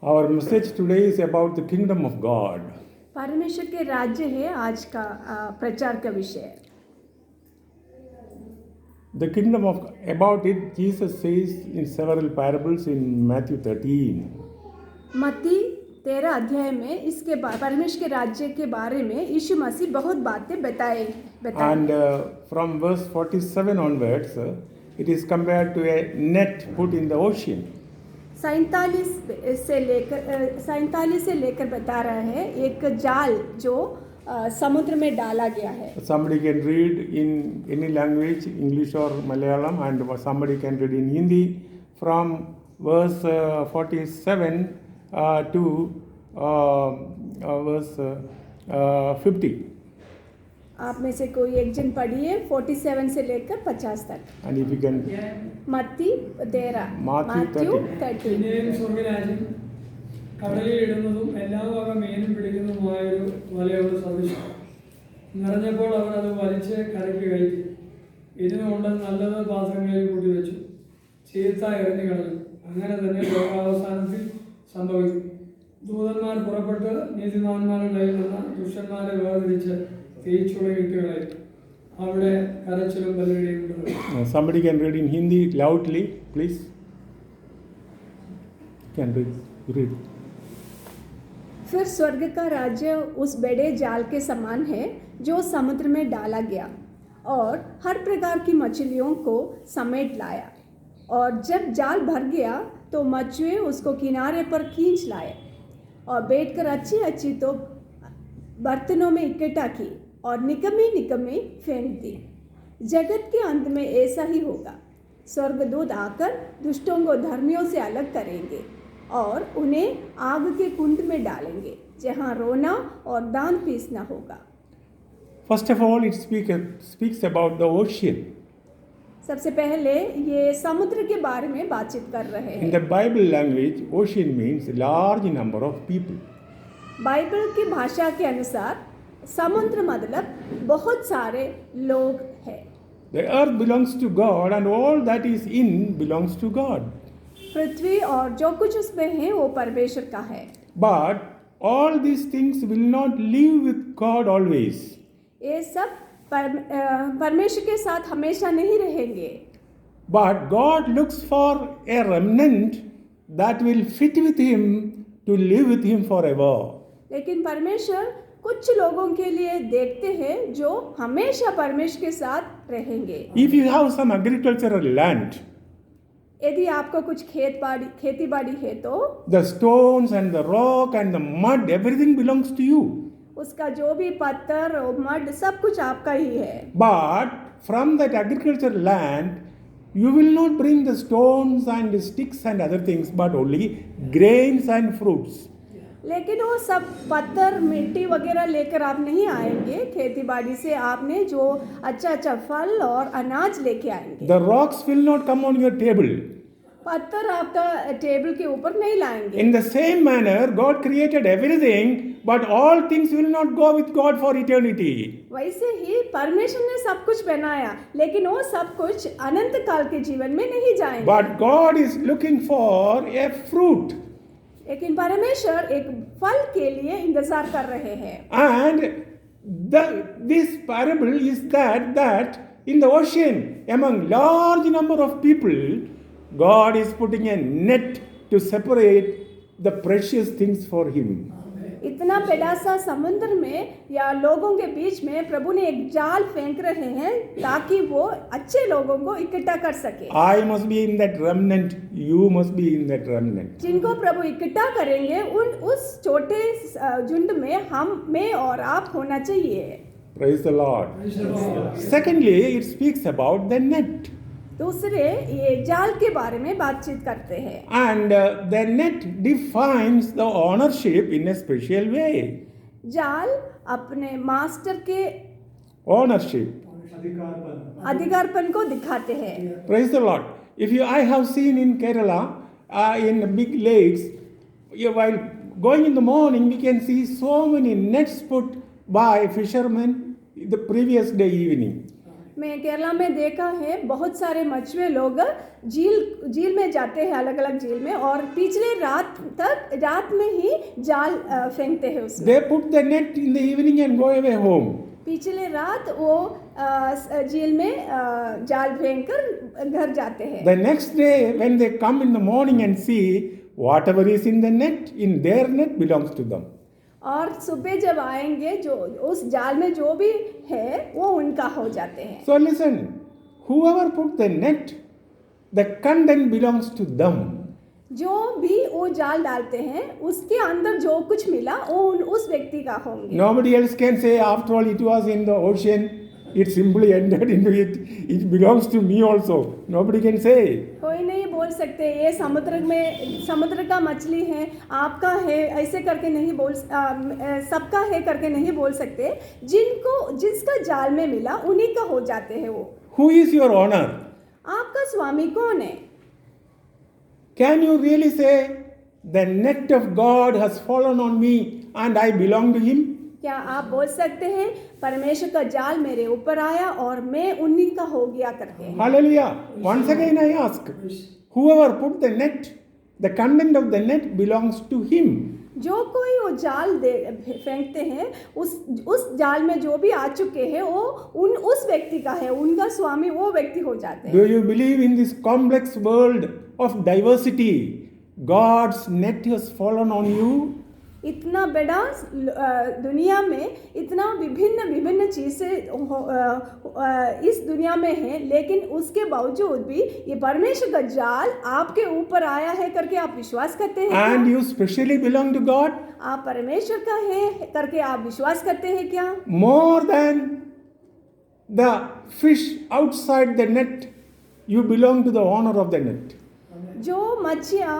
Our message today is about the kingdom of God. परमेश्वर के राज्य है आज का प्रचार का विषय. The kingdom of about it, Jesus says in several parables in Matthew 13. मत्ती 13 अध्याय में इसके परमेश्वर के राज्य के बारे में यीशु मसीह बहुत बातें बताए. And from verse 47 onwards, it is compared to a net put in the ocean. 47 से लेकर बता रहा है एक जाल जो समुद्र में डाला गया है. Somebody can read in any language, English or Malayalam, and somebody can read in Hindi from verse 47 to verse 50. आप में से कोई एक जन पढ़िए 47 से लेकर 50 तक. And if you can, മത്തി 13 Matthew 13. പിന്നെയും സ്വർഗ്ഗരാജ്യം കടലിൽ ഇടുന്നതും എല്ലാ വക മീനും പിടിക്കുന്നതുമായൊരു വലയോട് സദൃശം. നിറഞ്ഞപ്പോൾ അവർ അത് വലിച്ച് കരയ്ക്ക് കയറ്റി. ഇതിനുകൊണ്ട് നല്ലത് പാത്രങ്ങളിൽ കൂട്ടി വെച്ചു. ചീത്ത എറിഞ്ഞു കളഞ്ഞു. അങ്ങനെ തന്നെ ലോകാവസാനത്തിൽ സംഭവിക്കും. ദൂതന്മാർ പുറപ്പെട്ട് നീതിമാന്മാരുടെ കയ്യിൽ നിന്ന് ദുഷ്ടന്മാരെ വേർതിരിച്ച് തീച്ചുളയിട്ട് കളയും. അവിടെ കരച്ചിലും ബലിയുടെയും ഉണ്ടാകും. Somebody can read in Hindi loudly, please. Can read. फिर स्वर्ग का राज्य उस बड़े जाल के समान है जो समुद्र में डाला गया और हर प्रकार की मछलियों को समेट लाया. और जब जाल भर गया तो मछुए उसको किनारे पर खींच लाए और बैठकर अच्छी अच्छी तो बर्तनों में इकट्ठा की और निकम्मी फेंक दी. जगत के अंत में ऐसा ही होगा. स्वर्गदूत आकर दुष्टों को धर्मियों से अलग करेंगे और उन्हें आग के कुंड में डालेंगे जहाँ रोना और दांत पीसना होगा. First of all, it speaks about the ocean. सबसे पहले ये समुद्र के बारे में बातचीत कर रहे In हैं. the Bible language, ocean means large number of people. Bible की भाषा के अनुसार समुद्र मतलब बहुत सारे लोग हैं. The earth belongs to God and all that is in belongs to God. पृथ्वी और जो कुछ उसमें है वो परमेश्वर का है. But all these things will not live with God always. ये सब परमेश्वर के साथ हमेशा नहीं रहेंगे. But God looks for a remnant that will fit with Him to live with Him forever. लेकिन परमेश्वर कुछ लोगों के लिए देखते हैं जो हमेशा परमेश्वर के साथ रहेंगे. If you have some agricultural land, यदि आपको कुछ खेती बाड़ी है तो the stones and the rock and the mud, everything belongs to you. उसका जो भी पत्थर और मड सब कुछ आपका ही है. But from that agricultural land, you will not bring the stones and sticks and other things, but only grains and fruits. लेकिन वो सब पत्थर मिट्टी वगैरह लेकर आप नहीं आएंगे. खेती बाड़ी से आपने जो अच्छा फल और अनाज लेके आएंगे. The rocks will not come on your table. पत्थर आपका टेबल के ऊपर नहीं लाएंगे. In the same manner, God created everything, but all things will not go with God for eternity. वैसे ही परमेश्वर ने सब कुछ बनाया लेकिन वो सब कुछ अनंत काल के जीवन में नहीं जाएंगे. But God is looking for a fruit. लेकिन परमेश्वर एक फल के लिए इंतजार कर रहे हैं. And this parable is that in the ocean, among large number of people, God is putting a net to separate the precious things for Him. इतना बड़ा सा समुद्र में या लोगों के बीच में प्रभु ने एक जाल फेंक रहे हैं ताकि वो अच्छे लोगों को इकट्ठा कर सके. I must be in that remnant. You must be in that remnant. जिनको प्रभु इकट्ठा करेंगे उस छोटे झुंड में मैं और आप होना चाहिए. Praise the Lord. Secondly, it speaks about the net. दूसरे ये जाल के बारे में बातचीत करते हैं. And the net defines the ownership in a special way. जाल अपने मास्टर के Ownership. अधिकारपन को दिखाते हैं. Praise the Lord. I have seen in Kerala, in big lakes, while going in the morning, we can see so many nets put by fishermen the previous day evening. मैं केरला में देखा है बहुत सारे मछुए लोग झील में जाते हैं, अलग अलग झील में, और पिछले रात में ही जाल फेंकते हैं उसमें। They put the net in the evening and go away home. पिछले रात वो झील में जाल फेंक कर घर जाते हैं। The next day, when they come in the morning and see whatever is in the net, in their net belongs to them. और सुबह जब आएंगे, जो उस जाल में जो भी है वो उनका हो जाते हैं। So listen, whoever put the net, the content belongs to them. जो भी वो जाल डालते हैं उसके अंदर जो कुछ मिला वो उस व्यक्ति का होंगे। Nobody else can say, after all, it was in the ocean, it simply entered into it, it belongs to me also. Nobody can say. कोई नहीं बोल सकते ये समुद्र का मछली है, आपका है, ऐसे करके नहीं सबका है करके नहीं बोल सकते। जिसका जाल में मिला उन्हीं का हो जाते हैं वो। Who is your owner? आपका स्वामी कौन है? Can you really say, the net of God has fallen on me and I belong to Him? क्या आप बोल सकते हैं परमेश्वर का जाल मेरे ऊपर आया और मैं उन्हीं का हो गया करके? Hallelujah. Once again I ask, whoever put the net, the content of the net belongs to him. जो कोई वो जाल फेंकते हैं, उस जाल में जो भी आ चुके हैं वो उस व्यक्ति का है, उनका स्वामी वो व्यक्ति हो जाते हैं। Do you believe in this complex world of diversity, God's net has fallen on you? इतना बड़ा दुनिया में इतना विभिन्न चीज़ें इस दुनिया में है, लेकिन उसके बावजूद भी ये परमेश्वर का जाल आपके ऊपर आया है करके आप विश्वास करते हैं? And you specially belong to God? आप परमेश्वर का है करके आप विश्वास करते हैं क्या? More than the fish outside the net, you belong to the owner of the net. जो मच्छियाँ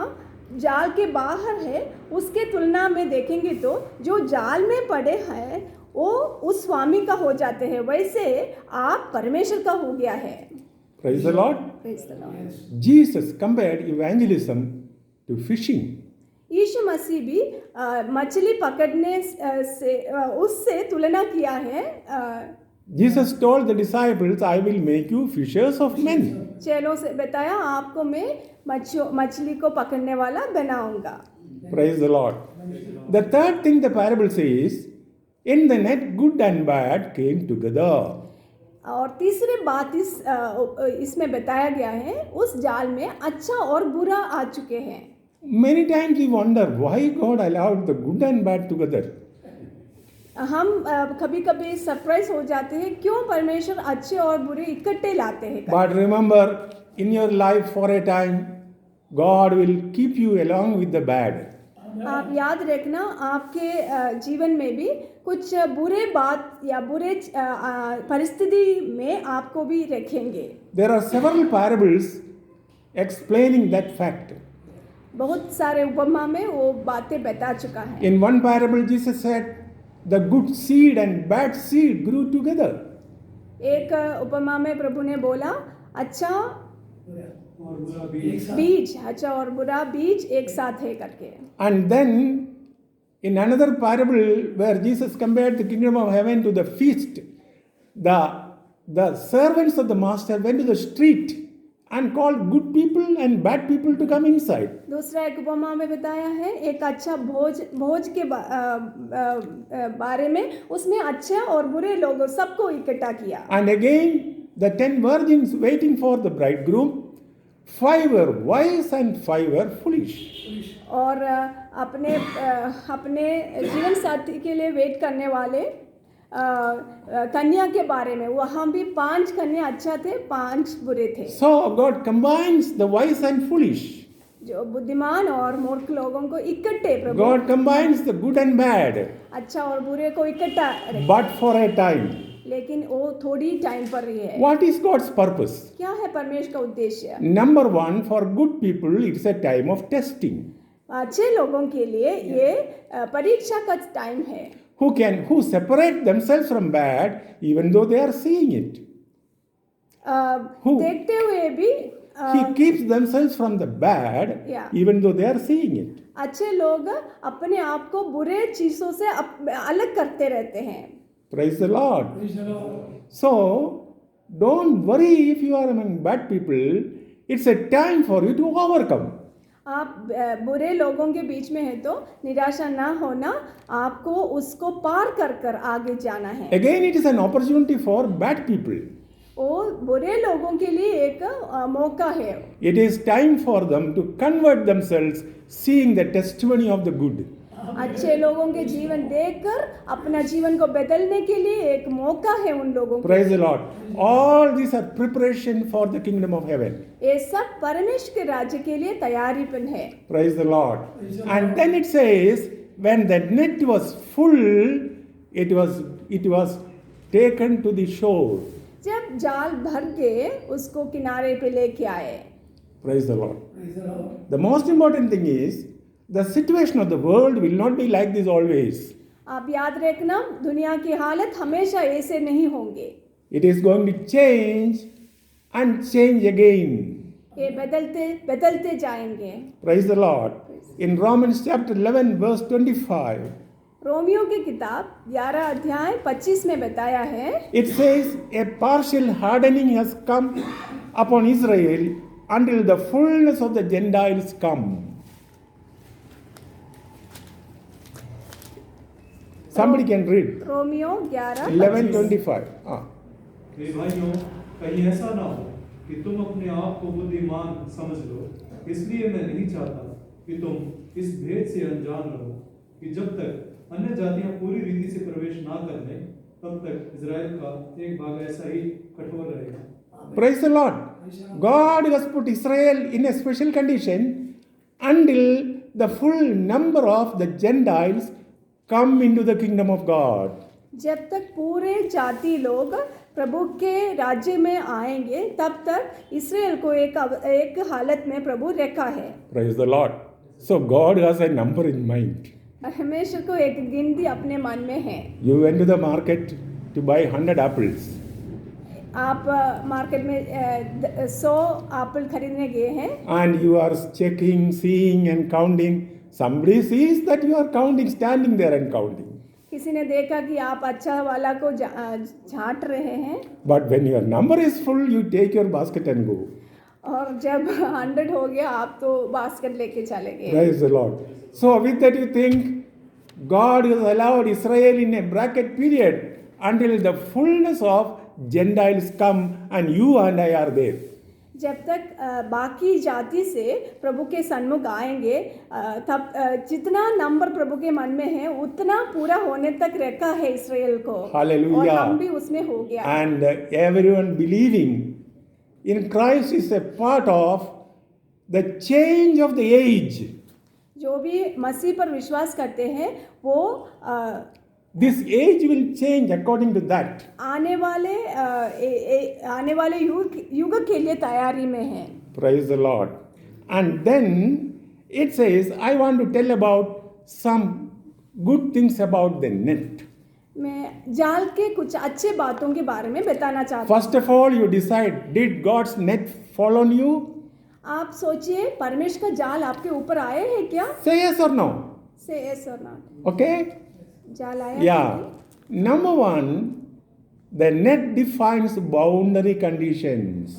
जाल के बाहर है उसके तुलना में देखेंगे तो जो जाल में पड़े हैं वो उस स्वामी का हो जाते हैं, वैसे आप परमेश्वर का हो गया है। Praise the Lord. Praise the Lord. Jesus compared evangelism to fishing. यीशु मसीह भी मछली पकड़ने से उससे तुलना किया है। Jesus told the disciples, I will make you fishers of men. चेलों से बताया आपको मैं मछली को पकड़ने वाला बनाऊंगा। Praise the Lord. The third thing the parable says, in the net good and bad came together. और तीसरी बात इसमें बताया गया है, उस जाल में अच्छा और बुरा आ चुके हैं। Many times we wonder why God allowed the good and bad together. हम कभी-कभी सरप्राइज हो जाते हैं क्यों परमेश्वर अच्छे और बुरे इकट्ठे लाते हैं। But remember, in your life for a time, God will keep you along with the bad. आप याद रखना आपके जीवन में भी कुछ बुरे बात या बुरे परिस्थिति में आपको भी रखेंगे। There are several parables explaining that fact. बहुत सारे उपमा में वो बातें बता चुका है। In one parable, Jesus said, the good seed and bad seed grew together. एक उपमा में प्रभु ने बोला अच्छा बीज, अच्छा और बुरा बीज एक साथ है करके। And then in another parable where Jesus compared the kingdom of heaven to the feast, the servants of the master went to the street and called good people and bad people to come inside. दूसरा एक उपमा में बताया है एक अच्छा भोज के बारे में, उसमें अच्छे और बुरे लोगों सबको इकट्ठा किया। And again the 10 virgins waiting for the bridegroom, 5 were wise and 5 were foolish. और अपने जीवन साथी के लिए वेट करने वाले कन्या के बारे में, वहाँ भी 5 कन्या अच्छा थे, 5 बुरे थे। So God combines the wise and foolish. जो बुद्धिमान और मूर्ख लोगों को इकट्ठे प्रभु God combines the good and bad. अच्छा और बुरे को इकट्ठा, But for a time. लेकिन वो थोड़ी टाइम पर ही है। What is God's purpose? क्या है परमेश्वर का उद्देश्य? Number 1, for good people, it's a time of testing. अच्छे लोगों के लिए ये परीक्षा का टाइम है। Who separate themselves from bad even though they are seeing it. देखते हुए भी He keeps themselves from the bad even though they are seeing it. अच्छे लोग अपने आप को बुरे चीजों से अलग करते रहते हैं। Praise the Lord. So don't worry if you are among bad people. It's a time for you to overcome. आप बुरे लोगों के बीच में है तो निराशा ना होना, आपको उसको पार कर कर आगे जाना है। Again, it is an opportunity for bad people. वो बुरे लोगों के लिए एक मौका है। It is time for them to convert themselves, seeing the testimony of the good. अच्छे लोगों के जीवन देखकर अपना जीवन को बदलने के लिए एक मौका है उन लोगों को। Praise the Lord. All these are preparation for the kingdom of heaven. ये सब परमेश्वर के राज्य के लिए तैयारीपन है। Praise the Lord. And then it says, when the net was full, it was taken to the shore. जब जाल भर के उसको किनारे पे लेके आए। Praise the Lord. The most important thing is, the situation of the world will not be like this always. आप याद रखना, दुनिया की हालत हमेशा ऐसे नहीं होंगे। It is going to change and change again. ये बदलते जाएंगे। Praise the Lord. In Romans chapter 11 verse 25, Romeo की किताब 11 अध्याय 25 में बताया है, it says, a partial hardening has come upon Israel until the fullness of the Gentiles come. Somebody can read. Romeo 11 11:25. हे भाइयों, कहीं ऐसा ना हो कि तुम अपने आप को बुद्धिमान समझ लो। इसलिए मैं नहीं चाहता कि तुम इस भेद से अनजान रहो कि जब तक अन्य जातियां पूरी रीति से प्रवेश ना कर लें, तब तक इजराइल का एक भाग ऐसा ही कठोर रहेगा। Praise the Lord. God has put Israel in a special condition until the full number of the Gentiles come into the kingdom of God. जब तक पूरे जाति लोग प्रभु के राज्य में आएंगे, तब तक इस्राएल को एक हालत में प्रभु रखा है। Praise the Lord. So God has a number in mind. हमेशा को एक गिनती अपने मन में है। You went to the market to buy 100 apples. आप मार्केट में 100 एप्पल खरीदने गए हैं। And you are checking, seeing and counting. Somebody sees that you are counting, standing there and counting. किसी ने देखा कि आप अच्छा वाला को झांट रहे हैं। But when your number is full, you take your basket and go. और जब 100 हो गया, आप तो बास्केट लेके चले गए। Praise the Lord. So with that you think God has allowed Israel in a bracket period until the fullness of Gentiles come and you and I are there. जब तक बाकी जाति से प्रभु के सन्मुख आएंगे, तब जितना नंबर प्रभु के मन में है उतना पूरा होने तक रखा है इस्राएल को। Hallelujah. और हम भी उसमें हो गया। And everyone believing in Christ is a part of the change of the age. जो भी मसीह पर विश्वास करते हैं वो This age will change according to that. आने वाले युग के लिए तैयारी में है। Praise the Lord. And then it says, I want to tell about some good things about the net. मैं जाल के कुछ अच्छे बातों के बारे में बताना चाहता हूँ। First of all, you decide, did God's net fall on you? आप सोचिए, परमेश्वर का जाल आपके ऊपर आए हैं क्या? Say yes or no. Say yes or not. Okay? जाल आया Yeah. Number one, the net defines boundary conditions.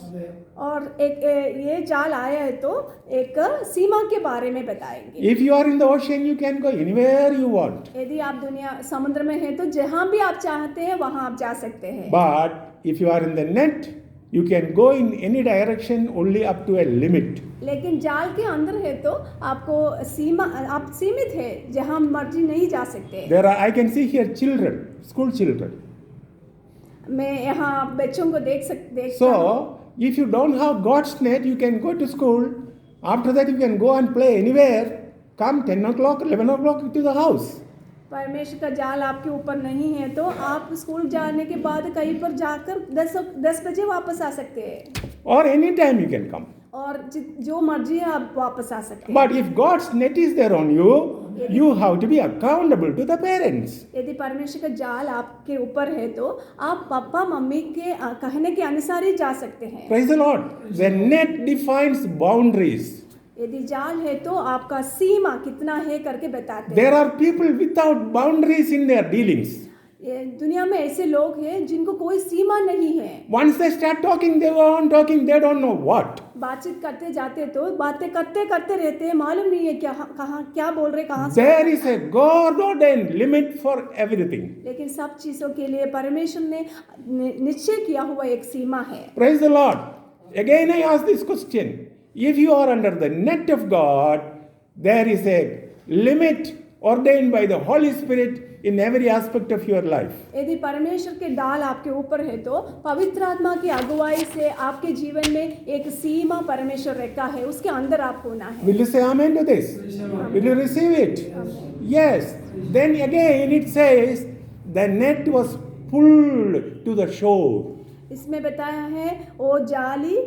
और एक ये जाल आया है तो एक सीमा के बारे में बताएंगे। If you are in the ocean, you can go anywhere you want. यदि आप दुनिया समुद्र में हैं तो जहाँ भी आप चाहते हैं वहाँ आप जा सकते हैं। But if you are in the net, you can go in any direction only up to a limit. लेकिन जाल के अंदर है तो आपको आप सीमित है, जहाँ मर्जी नहीं जा सकते। There are, I can see here children, school children. मैं यहाँ बच्चों को देखता हूँ। So, if you don't have God's net, you can go to school. After that, you can go and play anywhere. Come 10 o'clock, 11 o'clock to the house. परमेश्वर का जाल आपके ऊपर नहीं है तो आप स्कूल जाने के बाद कहीं पर जाकर 10 बजे वापस आ सकते हैं। Or any time you can come. और जो मर्जी है आप वापस आ सकते हैं। But if God's net is there on you, you have to be accountable to the parents. यदि परमेश्वर का जाल आपके ऊपर है तो आप पापा मम्मी के कहने के अनुसार ही जा सकते हैं। Praise the Lord. The net defines boundaries. यदि जाल है तो आपका सीमा कितना है करके बताते हैं। There are people without boundaries in their dealings. ये दुनिया में ऐसे लोग हैं जिनको कोई सीमा नहीं है। Once they start talking, they go on talking, they don't know what. बातचीत करते जाते तो बातें करते करते रहते हैं, मालूम नहीं है क्या कहाँ क्या बोल रहे, कहाँ से। There is a God ordained limit for everything. लेकिन सब चीजों के लिए परमेश्वर ने निश्चय किया हुआ एक सीमा है। Praise the Lord. Again, I ask this question. If you are under the net of God, there is a limit ordained by the Holy Spirit in every aspect of your life. यदि परमेश्वर के डाल आपके ऊपर है तो पवित्र आत्मा की अगुवाई से आपके जीवन में एक सीमा परमेश्वर रखा है, उसके अंदर आप होना है। Will you say amen to this? Will you receive it? Yes. Then again it says the net was pulled to the shore. इसमें बताया है वो जाली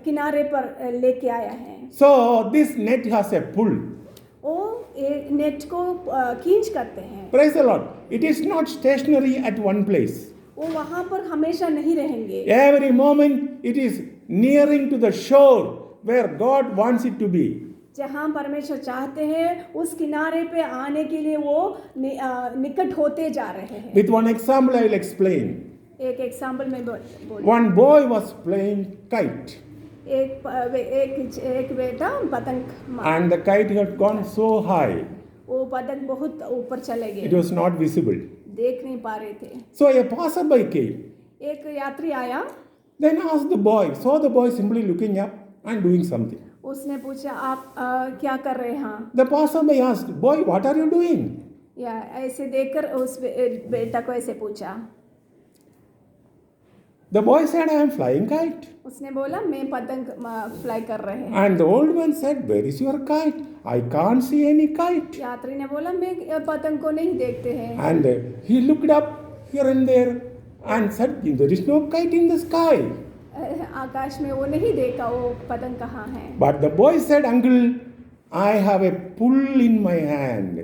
किनारे पर लेके आया है। So this net has a pull. वो एक नेट को खींच करते हैं। Praise the Lord. It is not stationary at one place. वो वहाँ पर हमेशा नहीं रहेंगे। Every moment it is nearing to the shore where God wants it to be. जहाँ परमेश्वर चाहते हैं उस किनारे पे आने के लिए वो निकट होते जा रहे हैं। With one example I will explain. एक एग्जाम्पल में बोल One boy was playing kite एक बेटा पतंग and the kite had gone so high वो पतंग बहुत ऊपर चले it गए, was not visible. देख नहीं पा रहे थे। So a passerby came, एक यात्री आया, then asked the boy, saw the boy simply looking up and doing something. उसने पूछा आप क्या कर रहे हैं? The passerby asked, boy, what are you doing? या ऐसे देखकर उस बेटा को ऐसे पूछा। The boy said, I am flying kite. उसने बोला मैं पतंग फ्लाई कर रहे हैं। And the old man said, where is your kite? I can't see any kite. यात्री ने बोला मैं पतंग को नहीं देखते हैं। And he looked up here and there and said, there is no kite in the sky. आकाश में वो नहीं देखा वो पतंग कहाँ है। But the boy said, uncle, I have a pull in my hand.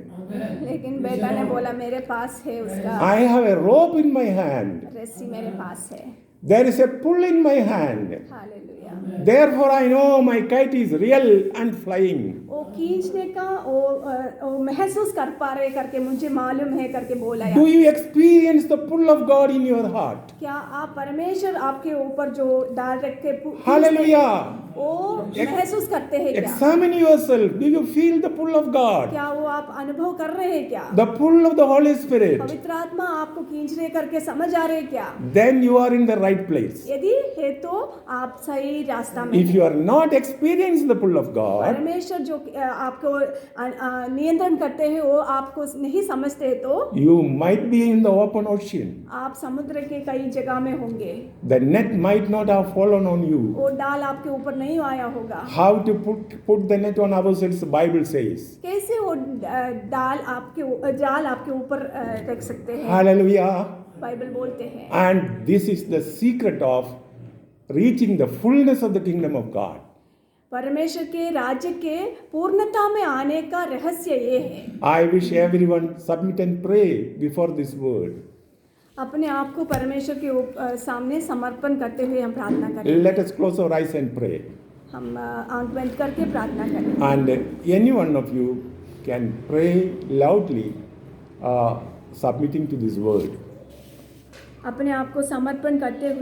लेकिन बेटा ने बोला मेरे पास है उसका I have a rope in my hand. रस्सी मेरे पास है। There is a pull in my hand. Hallelujah. Therefore I know my kite is real and flying. वो खींचने का वो महसूस कर पा रहे करके मुझे मालूम है करके बोला। Do you experience the pull of God in your heart? क्या आप परमेश्वर आपके ऊपर जो डाल रख के Hallelujah. वो महसूस करते हैं क्या? Examine yourself. Do you feel the pull of God? क्या वो आप अनुभव कर रहे हैं क्या? The pull of the Holy Spirit. पवित्र आत्मा आपको खींच रहे करके समझ आ रहे क्या? Then you are in the right place. यदि है तो आप सही रास्ता में If you are not experiencing the pull of God, परमेश्वर जो आपको नियंत्रण करते हैं वो आपको नहीं समझते तो you might be in the open ocean. आप समुद्र के कई जगह में होंगे। The net might not have fallen on you. वो डाल आपके ऊपर नहीं आया होगा। How to put the net on ourselves, the Bible says. कैसे वो जाल आपके ऊपर रख सकते हैं? Hallelujah. बाइबल बोलते हैं। And this is the secret of reaching the fullness of the kingdom of God. परमेश्वर के राज्य के पूर्णता में आने का रहस्य ये है। I wish everyone submit and pray before this word. अपने आप को परमेश्वर के सामने समर्पण करते हुए हम प्रार्थना करें। Let us close our eyes and pray. हम आंख बंद करके प्रार्थना करें। And any one of you can pray loudly, submitting to this word. अपने आप को समर्पण करते हुए